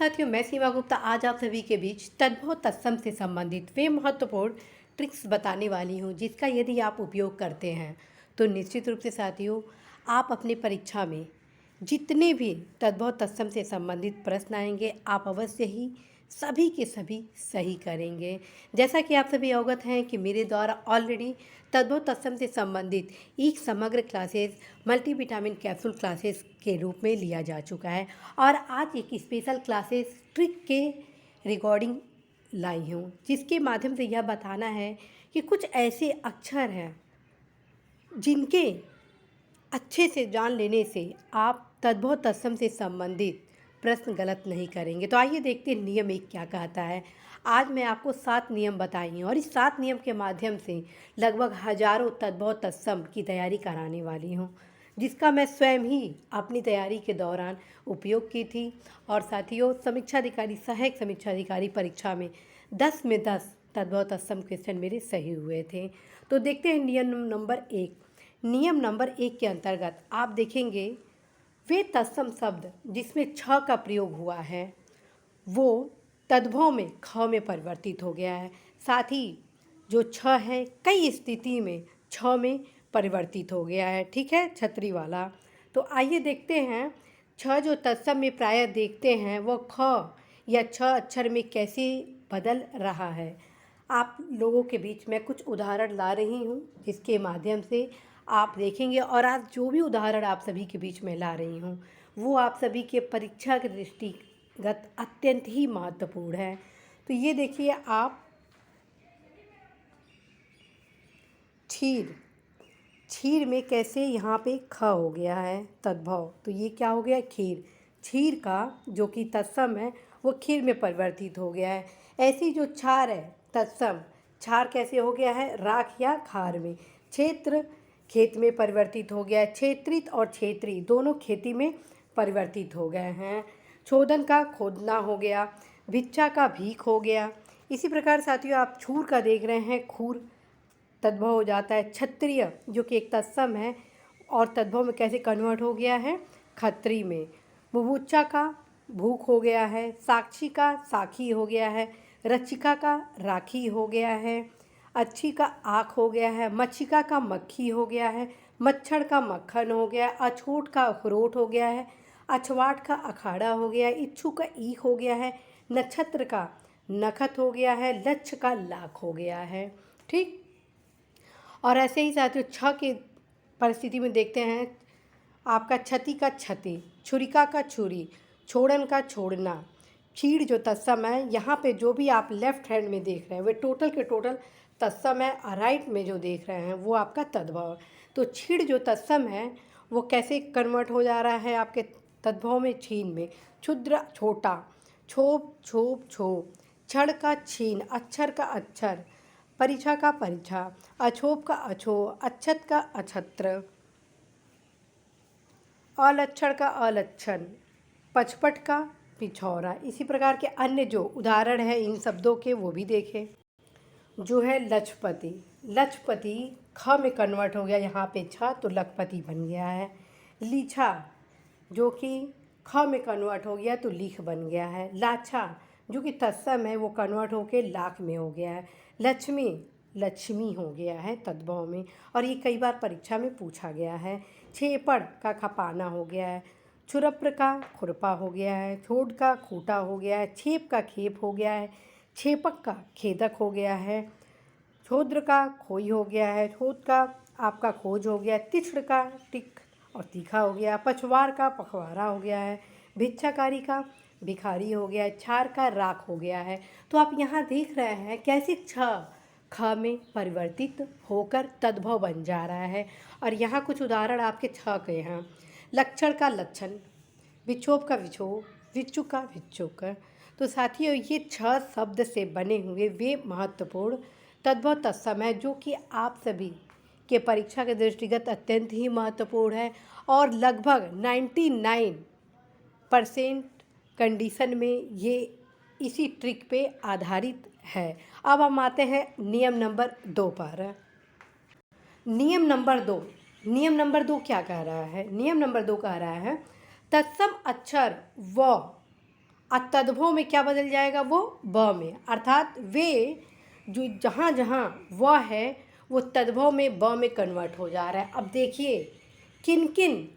साथियों, मैं सीमा गुप्ता आज आप सभी के बीच तद्भव तत्सम से संबंधित वे महत्वपूर्ण ट्रिक्स बताने वाली हूँ जिसका यदि आप उपयोग करते हैं तो निश्चित रूप से साथियों आप अपनी परीक्षा में जितने भी तद्भव तत्सम से संबंधित प्रश्न आएंगे आप अवश्य ही सभी के सभी सही करेंगे। जैसा कि आप सभी अवगत हैं कि मेरे द्वारा ऑलरेडी तद्भव तत्सम से संबंधित एक समग्र क्लासेस मल्टीविटामिन कैप्सूल क्लासेस के रूप में लिया जा चुका है और आज एक स्पेशल क्लासेस ट्रिक के रिकॉर्डिंग लाई हूँ जिसके माध्यम से यह बताना है कि कुछ ऐसे अक्षर हैं जिनके अच्छे से जान लेने से आप तद्भव तत्सम से संबंधित प्रश्न गलत नहीं करेंगे। तो आइए देखते हैं नियम एक क्या कहता है। आज मैं आपको 7 नियम बताई हैं और इस 7 नियम के माध्यम से लगभग हजारों तद्भव तत्सम की तैयारी कराने वाली हूँ जिसका मैं स्वयं ही अपनी तैयारी के दौरान उपयोग की थी। और साथियों, समीक्षा अधिकारी सहायक समीक्षा अधिकारी परीक्षा में 10 में 10 तद्भव तत्सम क्वेश्चन मेरे सही हुए थे। तो देखते हैं नियम नंबर 1। नियम नंबर 1 के अंतर्गत आप देखेंगे वे तत्सम शब्द जिसमें छ का प्रयोग हुआ है वो तद्भव में ख में परिवर्तित हो गया है। साथ ही जो छ है कई स्थिति में छ में परिवर्तित हो गया है। ठीक है, छतरी वाला। तो आइए देखते हैं छ जो तत्सम में प्रायः देखते हैं वो ख या छ अक्षर में कैसे बदल रहा है। आप लोगों के बीच मैं कुछ उदाहरण ला रही हूँ जिसके माध्यम से आप देखेंगे और आज जो भी उदाहरण आप सभी के बीच में ला रही हूँ वो आप सभी के परीक्षा के दृष्टिगत अत्यंत ही महत्वपूर्ण है। तो ये देखिए आप क्षीर में कैसे यहाँ पे ख हो गया है तद्भव, तो ये क्या हो गया खीर। क्षीर का जो कि तत्सम है वो खीर में परिवर्तित हो गया है। ऐसी जो क्षार है तत्सम, क्षार कैसे हो गया है राख या खार में। क्षेत्र खेत में परिवर्तित हो गया है। क्षेत्रित और क्षेत्री दोनों खेती में परिवर्तित हो गए हैं। छोदन का खोदना हो गया। भिक्षा का भीख हो गया। इसी प्रकार साथियों आप छूर का देख रहे हैं खूर तद्भव हो जाता है। क्षत्रिय जो कि एक तत्सम है और तद्भव में कैसे कन्वर्ट हो गया है खत्री में। बुभुक्षा का भूख हो गया है। साक्षी का साखी हो गया है। रचिका का राखी हो गया है। अच्छी का आँख हो गया है। मच्छिका का मक्खी हो गया है। मच्छर का मक्खन हो गया है। अछूट का अखरोट हो गया है। अछवाट का अखाड़ा हो गया है। इच्छु का ईख हो गया है। नक्षत्र का नखत हो गया है। लक्ष्य का लाख हो गया है। ठीक, और ऐसे ही साथियों छ की परिस्थिति में देखते हैं आपका छति का छति, छुरिका का छुरी, छोड़न का छोड़ना। क्षीर जो तत्सम है यहाँ पे जो भी आप लेफ्ट हैंड में देख रहे हैं वे टोटल के टोटल तत्सम है और राइट में जो देख रहे हैं वो आपका तद्भव। तो क्षीर जो तत्सम है वो कैसे कन्वर्ट हो जा रहा है आपके तद्भव में छीन में। क्षुद्र छोटा, छोप छोप छोप, क्षण का छीन, अक्षर का अक्षर, परीक्षा का परीक्षा, अछोप का अछो, अक्षत का अछत्र, अलक्षण का अलक्षण, पचपट का पिछौरा। इसी प्रकार के अन्य जो उदाहरण हैं इन शब्दों के वो भी देखें। जो है लक्षपति, लक्षपति ख में कन्वर्ट हो गया यहाँ पे छ तो लखपति बन गया है। लीछा जो कि ख में कन्वर्ट हो गया तो लिख बन गया है। लाछा जो कि तत्सम है वो कन्वर्ट होके लाख में हो गया है। लक्ष्मी लक्ष्मी हो गया है तद्भव में और ये कई बार परीक्षा में पूछा गया है। छेपड़ का खपाना हो गया है। छुरप्र का खुरपा हो गया है। छोड़ का खूटा हो गया है। छेप का खेप हो गया है। छेपक का खेदक हो गया है। छोद्र का खोई हो गया है। छोद का आपका खोज हो गया है। तिक्ष्ण का टिक और तीखा हो गया। पछवार का पखवारा हो गया है। भिक्षाकारी का भिखारी हो गया है। छार का राख हो गया है। तो आप यहाँ देख रहे हैं कैसे छ ख में परिवर्तित होकर तद्भव बन जा रहा है। और यहाँ कुछ उदाहरण आपके छ के हैं। लक्षण का लक्षण, विक्षोभ का विक्षोभ, विच्छु का विच्छुक। तो साथियों ये छ शब्द से बने हुए वे महत्वपूर्ण तद्भव तत्सम है जो कि आप सभी के परीक्षा के दृष्टिगत अत्यंत ही महत्वपूर्ण है और लगभग 99% कंडीशन में ये इसी ट्रिक पे आधारित है। अब हम आते हैं नियम नंबर 2 पर। नियम नंबर 2 क्या कह रहा है? नियम नंबर 2 कह रहा है तत्सम अक्षर व और तद्भव में क्या बदल जाएगा, वो ब में, अर्थात वे जो जहाँ जहाँ व है वो तद्भव में ब में कन्वर्ट हो जा रहा है। अब देखिए किन किन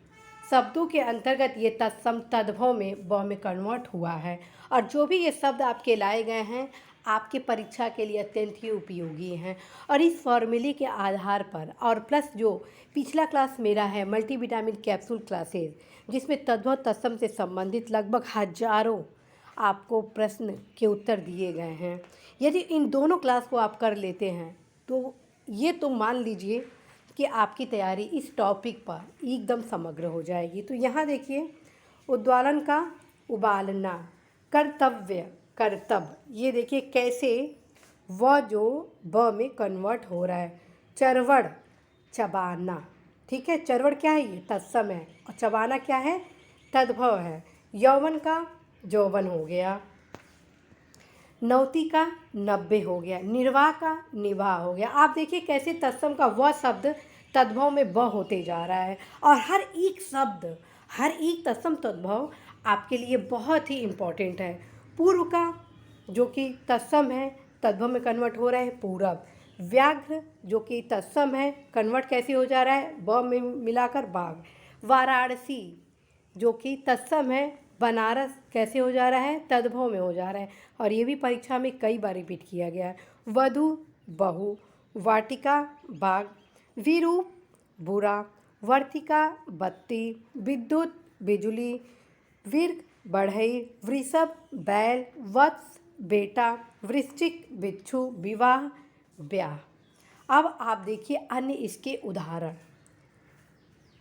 शब्दों के अंतर्गत ये तत्सम तद्भव में ब में कन्वर्ट हुआ है, और जो भी ये शब्द आपके लाए गए हैं आपके परीक्षा के लिए अत्यंत ही उपयोगी हैं। और इस फॉर्मूले के आधार पर और प्लस जो पिछला क्लास मेरा है मल्टीविटामिन कैप्सूल क्लासेस, जिसमें तद्भव तत्सम से संबंधित लगभग हजारों आपको प्रश्न के उत्तर दिए गए हैं, यदि इन दोनों क्लास को आप कर लेते हैं तो ये तो मान लीजिए कि आपकी तैयारी इस टॉपिक पर एकदम समग्र हो जाएगी। तो यहाँ देखिए उद्वालन का उबालना, कर्तव्य कर्तव्य, ये देखिए कैसे व जो ब में कन्वर्ट हो रहा है। चरवड़ चबाना, ठीक है, चरवड़ क्या है, ये तत्सम है, और चबाना क्या है, तद्भव है। यौवन का यौवन हो गया, नौती का 90 हो गया, निर्वाह का निवाह हो गया। आप देखिए कैसे तत्सम का वह शब्द तद्भव में ब होते जा रहा है, और हर एक शब्द हर एक तत्सम तद्भव आपके लिए बहुत ही इम्पोर्टेंट है। पूर्व का जो कि तत्सम है तद्भव में कन्वर्ट हो रहा है पूरब। व्याघ्र जो कि तत्सम है कन्वर्ट कैसे हो जा रहा है, ब में मिलाकर बाघ। वाराणसी जो कि तत्सम है बनारस कैसे हो जा रहा है, तद्भव में हो जा रहा है, और ये भी परीक्षा में कई बार रिपीट किया गया है। वधु बहू, वाटिका बाग, विरूप बुरा, वर्तिका बत्ती, विद्युत बिजली, विर्क बढ़ई, वृषभ बैल, वत्स बेटा, वृश्चिक बिच्छू, विवाह ब्याह। अब आप देखिए अन्य इसके उदाहरण।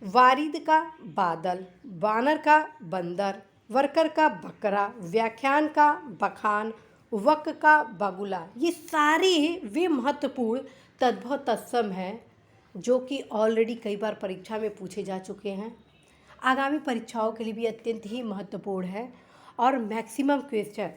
वारिद का बादल, वानर का बंदर, वर्कर का बकरा, व्याख्यान का बखान, वक का बगुला। ये सारे वे महत्वपूर्ण तद्भव तत्सम हैं जो कि ऑलरेडी कई बार परीक्षा में पूछे जा चुके हैं, आगामी परीक्षाओं के लिए भी अत्यंत ही महत्वपूर्ण है। और मैक्सिमम क्वेश्चन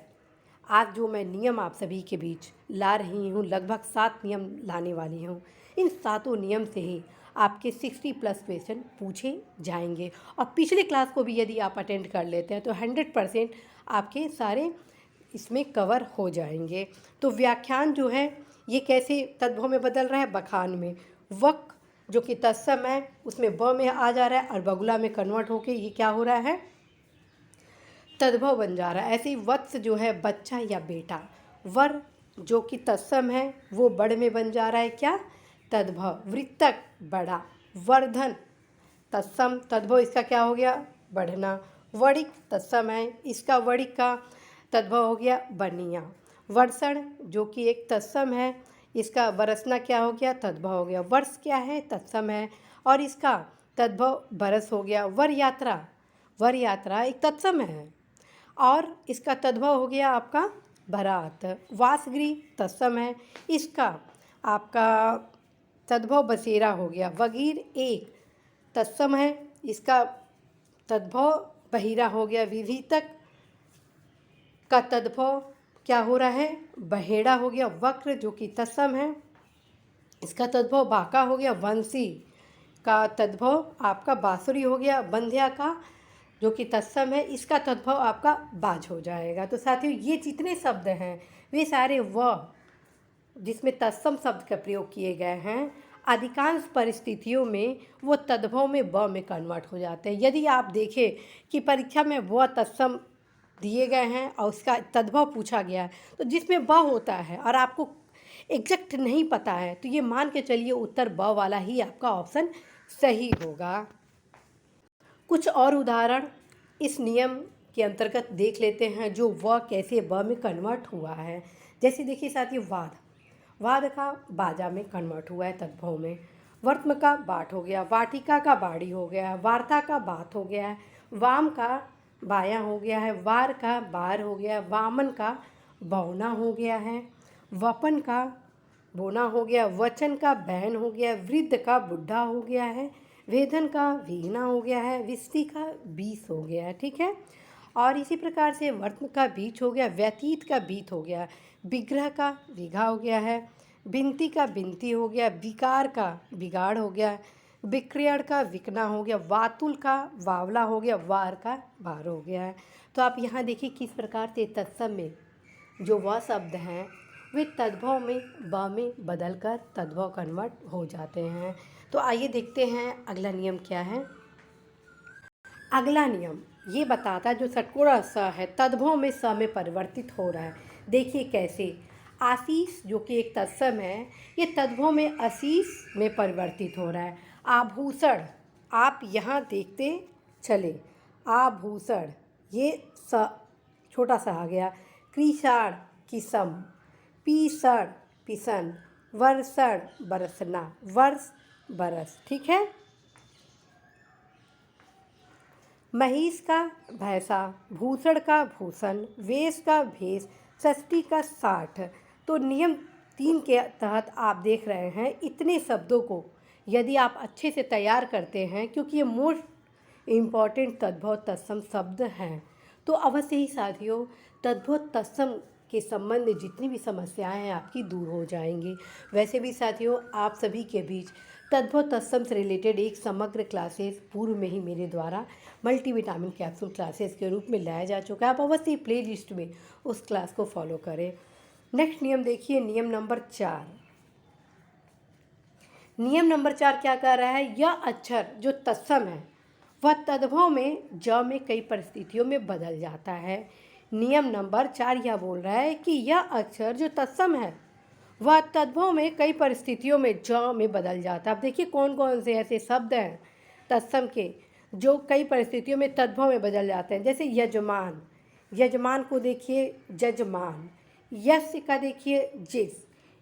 आज जो मैं नियम आप सभी के बीच ला रही हूँ, लगभग 7 नियम लाने वाली हूँ, इन 7 नियम से ही आपके 60+ क्वेश्चन पूछे जाएंगे। और पिछले क्लास को भी यदि आप अटेंड कर लेते हैं तो 100% आपके सारे इसमें कवर हो जाएंगे। तो व्याख्यान जो है ये कैसे तद्भव में बदल रहा है, बखान में। वक जो कि तत्सम है उसमें ब में आ जा रहा है, और बगुला में कन्वर्ट होके ये क्या हो रहा है, तद्भव बन जा रहा है। ऐसे ही वत्स जो है बच्चा या बेटा। वर जो कि तत्सम है वो बड़ में बन जा रहा है, क्या, तद्भव। वृत्तक बड़ा, वर्धन तत्सम तद्भव इसका क्या हो गया, बढ़ना। वणिक तत्सम है, इसका वणिक का तद्भव हो गया बनिया। वर्षण जो कि एक तत्सम है, इसका बरसना क्या हो गया, तद्भव हो गया। वर्ष क्या है, तत्सम है, और इसका तद्भव बरस हो गया। वर यात्रा एक तत्सम है, और इसका तद्भव हो गया आपका बारात। वासगृह तत्सम है, इसका आपका तद्भव बसेरा हो गया। वगीर एक तत्सम है, इसका तद्भव बहिरा हो गया। विभीतक का तद्भव क्या हो रहा है, बहेड़ा हो गया। वक्र जो कि तत्सम है, इसका तद्भव बाका हो गया। वंशी का तद्भव आपका बांसुरी हो गया। बंध्या का जो कि तत्सम है, इसका तद्भव आपका बाज हो जाएगा। तो साथियों ये जितने शब्द हैं वे सारे व जिसमें तत्सम शब्द का प्रयोग किए गए हैं, अधिकांश परिस्थितियों में वो तद्भव में ब में कन्वर्ट हो जाते हैं। यदि आप देखें कि परीक्षा में व तत्सम दिए गए हैं और उसका तद्भव पूछा गया है, तो जिसमें ब होता है और आपको एग्जैक्ट नहीं पता है तो ये मान के चलिए उत्तर ब वाला ही आपका ऑप्शन सही होगा। कुछ और उदाहरण इस नियम के अंतर्गत देख लेते हैं जो व कैसे ब में कन्वर्ट हुआ है। जैसे देखिए साथियों, वाद का बाजा में कन्वर्ट हुआ है तद्भव में। वर्त्म का बाट हो गया, वाटिका का बाड़ी हो गया, वार्ता का बात हो गया है, वाम का बायां हो गया है, वार का बार हो गया, वामन का बौना हो गया है, वपन का बोना हो गया, वचन का बहन हो गया, वृद्ध का बुढ़ा हो गया है, वेदन का वीणा हो गया है, विस्ती का बीस हो गया है, ठीक है। और इसी प्रकार से वर्त्म का बीच हो गया, व्यतीत का बीत हो गया, विग्रह का विघा हो गया है, बिनती का बिनती हो गया, विकार का बिगाड़ हो गया, विक्रयण का विकना हो गया, वातुल का वावला हो गया, वार का बार हो गया है। तो आप यहाँ देखिए किस प्रकार से तत्सम में जो व शब्द हैं वे तद्भव में ब में बदलकर तद्भव कन्वर्ट हो जाते हैं। तो आइए देखते हैं अगला नियम क्या है। अगला नियम ये बताता है जो षटकोणा स है तद्भव में स में परिवर्तित हो रहा है। देखिए कैसे, आशीष जो कि एक तत्सम है ये तद्भव में आशीष में परिवर्तित हो रहा है। आभूषण, आप यहाँ देखते चले, आभूषण ये स छोटा सा आ गया। कृषाण किसम, पीसण पिसन, वर्षण बरसना, वर्ष बरस। ठीक है। महिष का भैंसा, भूषण का भूषण, वेश का भेष, षष्ठी का 60। तो नियम 3 के तहत आप देख रहे हैं इतने शब्दों को यदि आप अच्छे से तैयार करते हैं, क्योंकि ये मोस्ट इम्पॉर्टेंट तद्भव तत्सम शब्द हैं, तो अवश्य ही साथियों तद्भव तत्सम के संबंध में जितनी भी समस्याएं हैं आपकी दूर हो जाएंगी। वैसे भी साथियों आप सभी के बीच तद्भव तत्सम से रिलेटेड एक समग्र क्लासेस पूर्व में ही मेरे द्वारा मल्टीविटामिन कैप्सूल क्लासेस के रूप में लाया जा चुका है। आप अवश्य प्ले लिस्ट में उस क्लास को फॉलो करें। नेक्स्ट नियम देखिए, नियम नंबर 4। नियम नंबर 4 क्या कह रहा है, यह अक्षर जो तत्सम है वह तद्भव में ज में कई परिस्थितियों में बदल जाता है। नियम नंबर 4 यह बोल रहा है कि यह अक्षर जो तत्सम है वह तद्भव में कई परिस्थितियों में ज में बदल जाता है। अब देखिए कौन कौन से ऐसे शब्द हैं तत्सम के जो कई परिस्थितियों में तद्भव में बदल जाते हैं। जैसे यजमान, यजमान को देखिए जजमान, यश का देखिए जिस,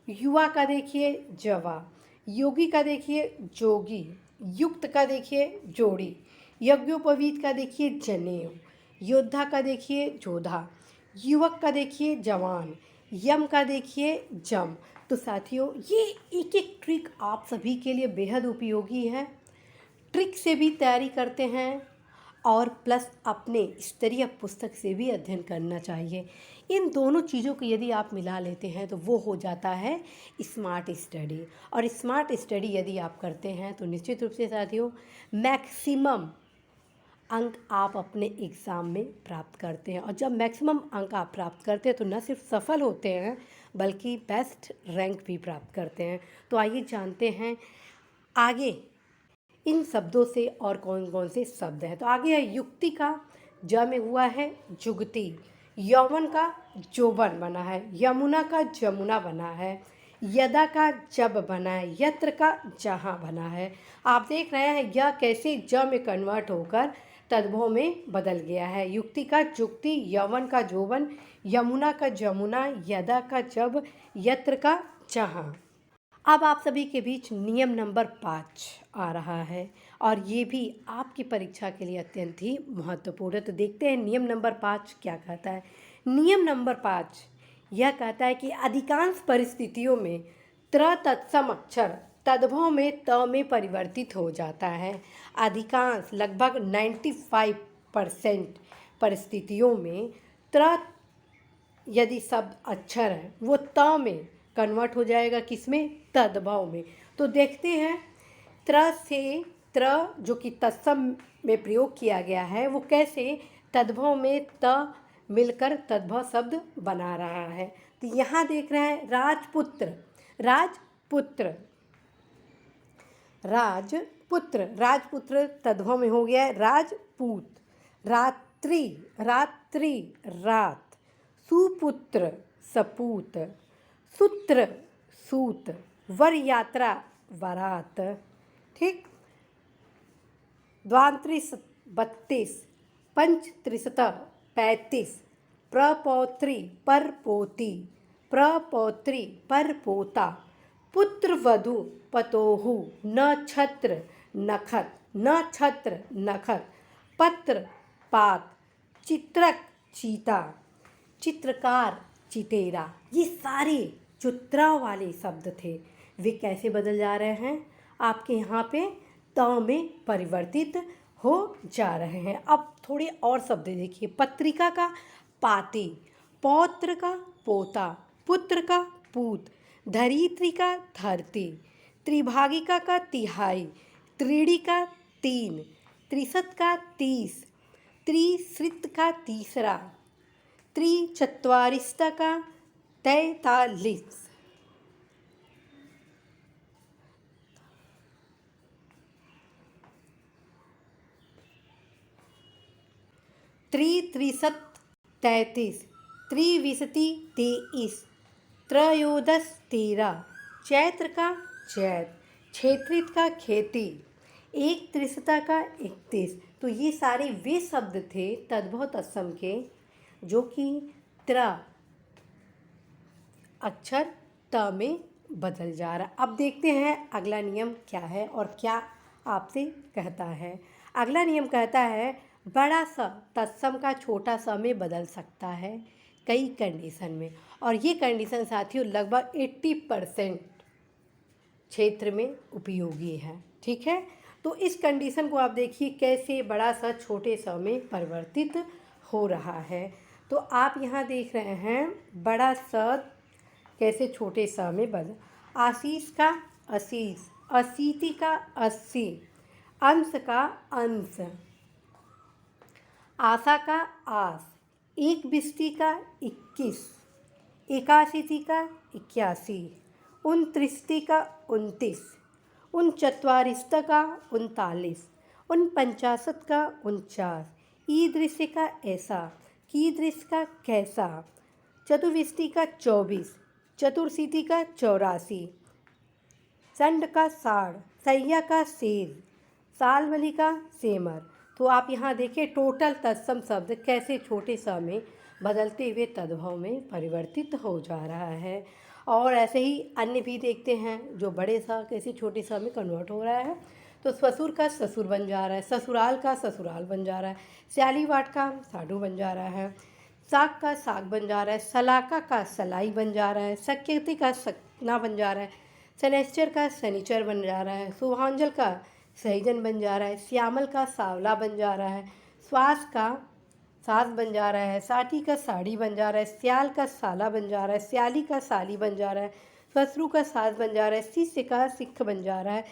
युवा का देखिए जवा, योगी का देखिए जोगी, युक्त का देखिए जोड़ी, यज्ञोपवीत का देखिए जनेऊ, योद्धा का देखिए जोधा, युवक का देखिए जवान, यम का देखिए जम। तो साथियों ये एक एक ट्रिक आप सभी के लिए बेहद उपयोगी है। ट्रिक से भी तैयारी करते हैं और प्लस अपने स्तरीय पुस्तक से भी अध्ययन करना चाहिए। इन दोनों चीज़ों को यदि आप मिला लेते हैं तो वो हो जाता है स्मार्ट स्टडी। और स्मार्ट स्टडी यदि आप करते हैं तो निश्चित रूप से साथियों मैक्सिमम अंक आप अपने एग्ज़ाम में प्राप्त करते हैं। और जब मैक्सिमम अंक आप प्राप्त करते हैं तो न सिर्फ सफल होते हैं बल्कि बेस्ट रैंक भी प्राप्त करते हैं। तो आइए जानते हैं आगे इन शब्दों से और कौन कौन से शब्द हैं। तो आगे है युक्ति का ज में हुआ है जुगती, यौवन का जोबन बना है, यमुना का जमुना बना है, यदा का जब बना है, यत्र का जहाँ बना है। आप देख रहे हैं यह कैसे ज में कन्वर्ट होकर तद्भव में बदल गया है। युक्ति का जुक्ति, यौवन का जोबन, यमुना का जमुना, यदा का जब, यत्र का जहाँ। अब आप सभी के बीच नियम नंबर 5 आ रहा है और ये भी आपकी परीक्षा के लिए अत्यंत ही महत्वपूर्ण है। तो देखते हैं नियम नंबर 5 क्या कहता है। नियम नंबर 5 यह कहता है कि अधिकांश परिस्थितियों में त्र तत्सम अक्षर तद्भव में त में परिवर्तित हो जाता है। अधिकांश लगभग 95% परिस्थितियों में त्र यदि शब्द अक्षर है वो त में कन्वर्ट हो जाएगा, किसमें, तद्भव में। तो देखते हैं त्र से त्र जो कि तत्सम में प्रयोग किया गया है वो कैसे तद्भव में त मिलकर तद्भव शब्द बना रहा है। तो यहाँ देख रहे हैं राजपुत्र, राजपुत्र, राजपुत्र, राजपुत्र तद्भव में हो गया है राजपूत, रात्रि, रात्रि रात, सुपुत्र सपूत, सूत्र सूत, वर यात्रा वरात। ठीक। द्वांत्रिश 32, पंचत्रिशत 35, प्रपौत्री परपोती, प्रपौत्री परपोता, पुत्र वधू पतोहु, नक्षत्र नखत, नक्षत्र नखत, पत्र पात, चित्रक चीता, चित्रकार चितेरा। ये सारे जो त्र वाले शब्द थे वे कैसे बदल जा रहे हैं, आपके यहाँ पे त में परिवर्तित हो जा रहे हैं। अब थोड़े और शब्द देखिए। पत्रिका का पाती, पौत्र का पोता, पुत्र का पूत, धरित्री का धरती, त्रिभागिका का तिहाई, त्रिणी का 3, त्रिशत का 30, त्रिश्रित का तीसरा, त्रिचत्वारिस्त का 43, त्रिशत 33, त्रिविंशति 23, त्रयोदश 13, चैत्र का चैत, क्षेत्रित का खेती, एक त्रिशता का 31। तो ये सारे वे शब्द थे तद्भव तत्सम के जो कि त्र अक्षर त में बदल जा रहा। अब देखते हैं अगला नियम क्या है और क्या आपसे कहता है। अगला नियम कहता है बड़ा स तत्सम का छोटा स में बदल सकता है कई कंडीशन में, और ये कंडीशन साथियों लगभग 80% क्षेत्र में उपयोगी है। ठीक है, तो इस कंडीशन को आप देखिए कैसे बड़ा सा छोटे स में परिवर्तित हो रहा है। तो आप यहाँ देख रहे हैं बड़ा स कैसे छोटे स में बदल, आशीष का आशीष, अशीति का 80, अंश का अंश, आशा का आस, एक बिस्ती का 21, एकाशीति का 81, उनत्रिशति का 29, उनचत्वारिशत का 39, उनपंचाशत का 49, ईदृश्य का ऐसा, कीदृश का कैसा, चतुर्विशति का 24, चतुर्शीति का 84, संड का साड़, सैया का सेर, सालमली का सेमर। तो आप यहाँ देखिए टोटल तत्सम शब्द कैसे छोटे स में बदलते हुए तद्भव में परिवर्तित हो जा रहा है। और ऐसे ही अन्य भी देखते हैं जो बड़े सा कैसे छोटे सा में कन्वर्ट हो रहा है। तो ससुर का ससुर बन जा रहा है, ससुराल का ससुराल बन जा रहा है, स्याली वाट का साडू बन जा रहा है, साग का साग बन जा रहा है, सलाका का सलाई बन जा रहा है, सख्यति का सकना बन जा रहा है, शनैश्चर का शनिचर बन जा रहा है, शुभांजल का सहजन बन जा रहा है, श्यामल का सावला बन जा रहा है, श्वास का सास बन जा रहा है, साठी का साड़ी बन जा रहा है, स्याल का साला बन जा रहा है, स्याली का साली बन जा रहा है, ससुर का सास बन जा रहा है, शिष्य का सिख बन जा रहा है,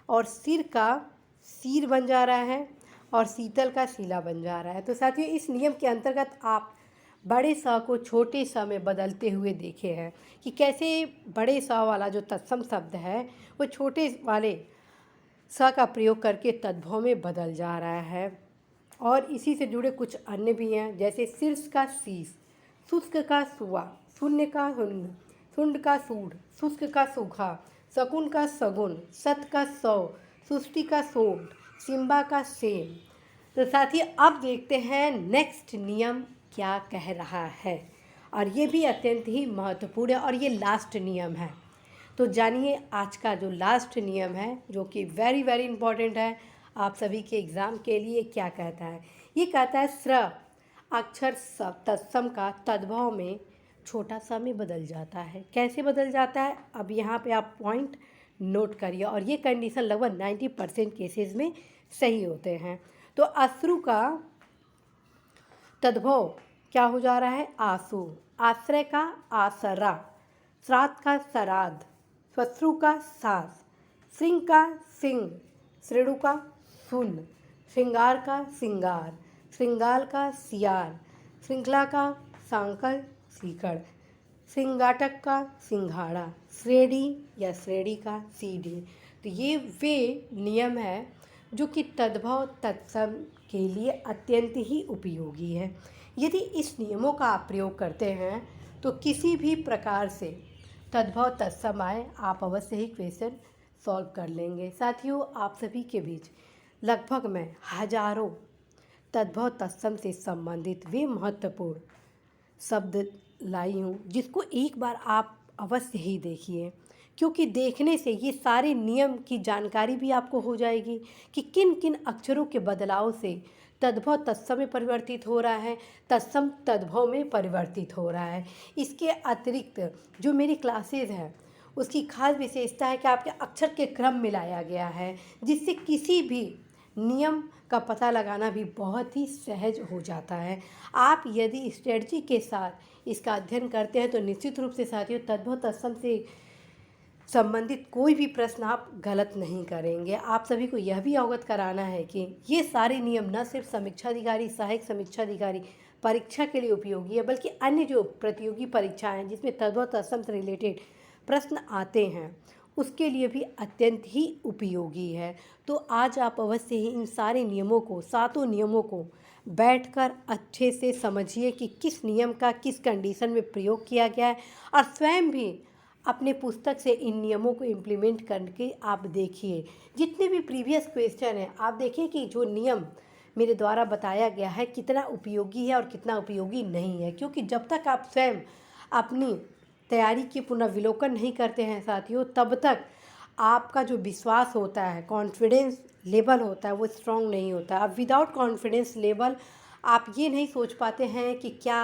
और सिर का सीर बन जा रहा है, और शीतल का शीला बन जा रहा है। तो साथियों इस नियम के अंतर्गत आप बड़े स को छोटे स में बदलते हुए देखे हैं कि कैसे बड़े स वाला जो तत्सम शब्द है वो छोटे वाले स का प्रयोग करके तद्भव में बदल जा रहा है। और इसी से जुड़े कुछ अन्य भी हैं, जैसे शीर्ष का शीश, शुष्क का सुआ, शून्य का हुन्न, शुंड का सूढ़, शुष्क का सूखा, शकुन का सगुन, सत का सौ, सुष्टि का सोम, सिम्बा का सेम। तो साथ ही अब देखते हैं नेक्स्ट नियम क्या कह रहा है, और ये भी अत्यंत ही महत्वपूर्ण है और ये लास्ट नियम है। तो जानिए आज का जो लास्ट नियम है जो कि वेरी वेरी इंपॉर्टेंट है आप सभी के एग्ज़ाम के लिए, क्या कहता है। ये कहता है स्र अक्षर तत्सम का तद्भव में छोटा सा में बदल जाता है। कैसे बदल जाता है, अब यहाँ पे आप पॉइंट नोट करिए, और ये कंडीशन लगभग 90% केसेस में सही होते हैं। तो अश्रु का तद्भव क्या हो जा रहा है, आंसू, आश्रय का आसरा, श्राद्ध का श्राद्ध, श्वश्रु का सास, सिंह का सिंह, श्रेणु का सुन, श्रृंगार का सिंगार, श्रृंगाल का सियार, श्रृंखला का सांकल सीकड़, सिंगाटक का सिंघाड़ा, श्रेणी या श्रेणी का सीढ़ी। तो ये वे नियम है जो कि तद्भव तत्सम के लिए अत्यंत ही उपयोगी है। यदि इस नियमों का आप प्रयोग करते हैं तो किसी भी प्रकार से तद्भव तत्सम आए आप अवश्य ही क्वेश्चन सॉल्व कर लेंगे। साथियों आप सभी के बीच लगभग मैं हजारों तद्भव तत्सम से संबंधित वे महत्वपूर्ण शब्द लाई हूँ जिसको एक बार आप अवश्य ही देखिए, क्योंकि देखने से ये सारे नियम की जानकारी भी आपको हो जाएगी कि किन किन अक्षरों के बदलाव से तद्भव तत्सम में परिवर्तित हो रहा है, तत्सम तद्भव में परिवर्तित हो रहा है। इसके अतिरिक्त जो मेरी क्लासेज हैं उसकी खास विशेषता है कि आपके अक्षर के क्रम मिलाया गया है, जिससे किसी भी नियम का पता लगाना भी बहुत ही सहज हो जाता है। आप यदि स्ट्रेटजी के साथ इसका अध्ययन करते हैं तो निश्चित रूप से साथियों तद्भव तत्सम से संबंधित कोई भी प्रश्न आप गलत नहीं करेंगे। आप सभी को यह भी अवगत कराना है कि ये सारे नियम न सिर्फ समीक्षा अधिकारी, सहायक समीक्षा अधिकारी परीक्षा के लिए उपयोगी है, बल्कि अन्य जो प्रतियोगी परीक्षाएं हैं जिसमें तद्भव तत्सम से रिलेटेड प्रश्न आते हैं उसके लिए भी अत्यंत ही उपयोगी है। तो आज आप अवश्य ही इन सारे नियमों को, सातों नियमों को बैठकर अच्छे से समझिए कि किस नियम का किस कंडीशन में प्रयोग किया गया है, और स्वयं भी अपने पुस्तक से इन नियमों को इम्प्लीमेंट करके आप देखिए। जितने भी प्रीवियस क्वेश्चन हैं आप देखिए कि जो नियम मेरे द्वारा बताया गया है कितना उपयोगी है और कितना उपयोगी नहीं है, क्योंकि जब तक आप स्वयं अपनी तैयारी की पुनर्विलोकन नहीं करते हैं साथियों, तब तक आपका जो विश्वास होता है, कॉन्फिडेंस लेवल होता है, वो स्ट्रांग नहीं होता। अब विदाउट कॉन्फिडेंस लेवल आप ये नहीं सोच पाते हैं कि क्या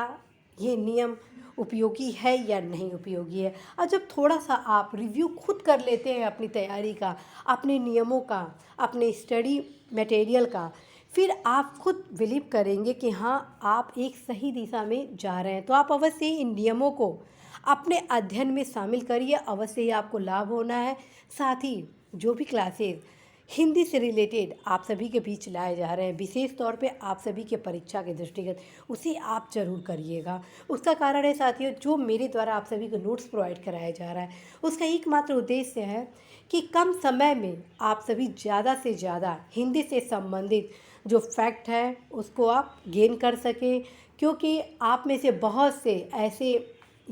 ये नियम उपयोगी है या नहीं उपयोगी है। और जब थोड़ा सा आप रिव्यू खुद कर लेते हैं अपनी तैयारी का, अपने नियमों का, अपने स्टडी मटेरियल का, फिर आप खुद बिलीव करेंगे कि हाँ आप एक सही दिशा में जा रहे हैं। तो आप अवश्य ही इन नियमों को अपने अध्ययन में शामिल करिए, अवश्य ही आपको लाभ होना है। साथ ही जो भी क्लासेस हिंदी से रिलेटेड आप सभी के बीच लाए जा रहे हैं, विशेष तौर पे आप सभी के परीक्षा के दृष्टिगत, उसे आप ज़रूर करिएगा। उसका कारण है साथियों, जो मेरे द्वारा आप सभी को नोट्स प्रोवाइड कराया जा रहा है उसका एकमात्र उद्देश्य है कि कम समय में आप सभी ज़्यादा से ज़्यादा हिंदी से संबंधित जो फैक्ट है उसको आप गेन कर सकें। क्योंकि आप में से बहुत से ऐसे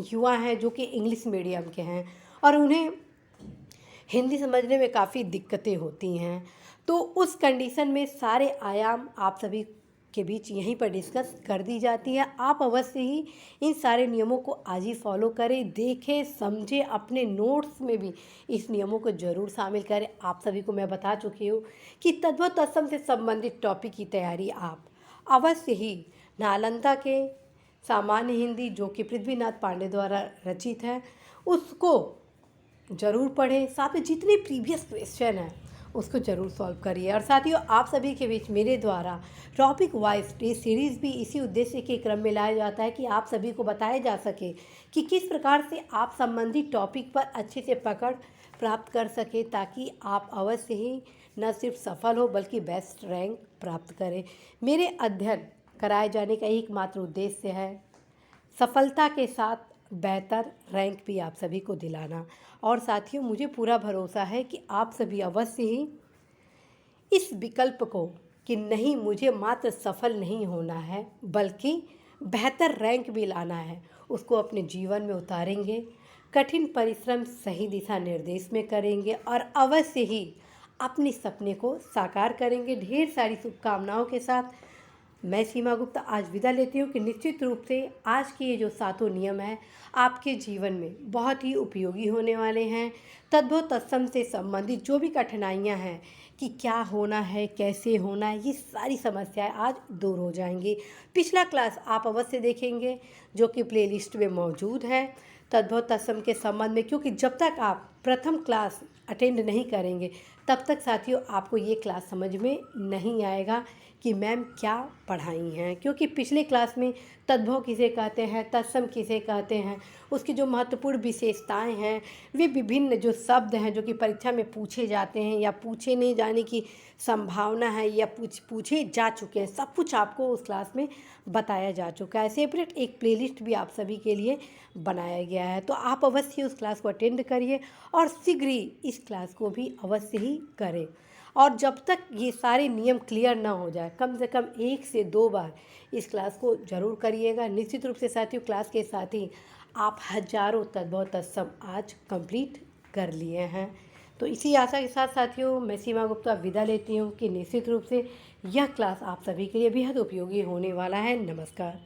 युवा हैं जो कि इंग्लिश मीडियम के हैं और उन्हें हिंदी समझने में काफ़ी दिक्कतें होती हैं। तो उस कंडीशन में सारे आयाम आप सभी के बीच यहीं पर डिस्कस कर दी जाती है। आप अवश्य ही इन सारे नियमों को आज ही फॉलो करें, देखें, समझें, अपने नोट्स में भी इस नियमों को ज़रूर शामिल करें। आप सभी को मैं बता चुकी हूँ कि तद्भव तत्सम से संबंधित टॉपिक की तैयारी आप अवश्य ही नालंदा के सामान्य हिंदी, जो कि पृथ्वीनाथ पांडे द्वारा रचित है, उसको ज़रूर पढ़ें। साथ में जितने प्रीवियस क्वेश्चन हैं उसको ज़रूर सॉल्व करिए। और साथियों, आप सभी के बीच मेरे द्वारा टॉपिक वाइज टेस्ट सीरीज़ भी इसी उद्देश्य के क्रम में लाया जाता है कि आप सभी को बताया जा सके कि किस प्रकार से आप संबंधित टॉपिक पर अच्छे से पकड़ प्राप्त कर सके, ताकि आप अवश्य ही न सिर्फ सफल हो बल्कि बेस्ट रैंक प्राप्त करें। मेरे अध्ययन कराए जाने का एकमात्र उद्देश्य है सफलता के साथ बेहतर रैंक भी आप सभी को दिलाना। और साथियों, मुझे पूरा भरोसा है कि आप सभी अवश्य ही इस विकल्प को कि नहीं मुझे मात्र सफल नहीं होना है बल्कि बेहतर रैंक भी लाना है, उसको अपने जीवन में उतारेंगे, कठिन परिश्रम सही दिशा निर्देश में करेंगे और अवश्य ही अपने सपने को साकार करेंगे। ढेर सारी शुभकामनाओं के साथ मैं सीमा गुप्ता आज विदा लेती हूँ कि निश्चित रूप से आज के ये जो सातों नियम हैं आपके जीवन में बहुत ही उपयोगी होने वाले हैं। तद्भव तत्सम से संबंधित जो भी कठिनाइयाँ हैं कि क्या होना है, कैसे होना है, ये सारी समस्याएं आज दूर हो जाएंगी। पिछला क्लास आप अवश्य देखेंगे जो कि प्लेलिस्ट में मौजूद है तद्भव तत्सम के संबंध में, क्योंकि जब तक आप प्रथम क्लास अटेंड नहीं करेंगे तब तक साथियों आपको ये क्लास समझ में नहीं आएगा कि मैम क्या पढ़ाई हैं। क्योंकि पिछले क्लास में तद्भव किसे कहते हैं, तत्सम किसे कहते हैं, उसकी जो महत्वपूर्ण विशेषताएं हैं, वे विभिन्न जो शब्द हैं जो कि परीक्षा में पूछे जाते हैं या पूछे नहीं जाने की संभावना है या पूछे जा चुके हैं, सब कुछ आपको उस क्लास में बताया जा चुका है। सेपरेट एक प्लेलिस्ट भी आप सभी के लिए बनाया गया है, तो आप अवश्य उस क्लास को अटेंड करिए और शीघ्र ही इस क्लास को भी अवश्य ही करें। और जब तक ये सारे नियम क्लियर ना हो जाए, कम से कम 1 से 2 बार इस क्लास को ज़रूर करिएगा। निश्चित रूप से साथियों, क्लास के साथ ही आप हजारों तद्भव तत्सम आज कंप्लीट कर लिए हैं। तो इसी आशा के साथ साथियों मैं सीमा गुप्ता विदा लेती हूँ कि निश्चित रूप से यह क्लास आप सभी के लिए बेहद उपयोगी होने वाला है। नमस्कार।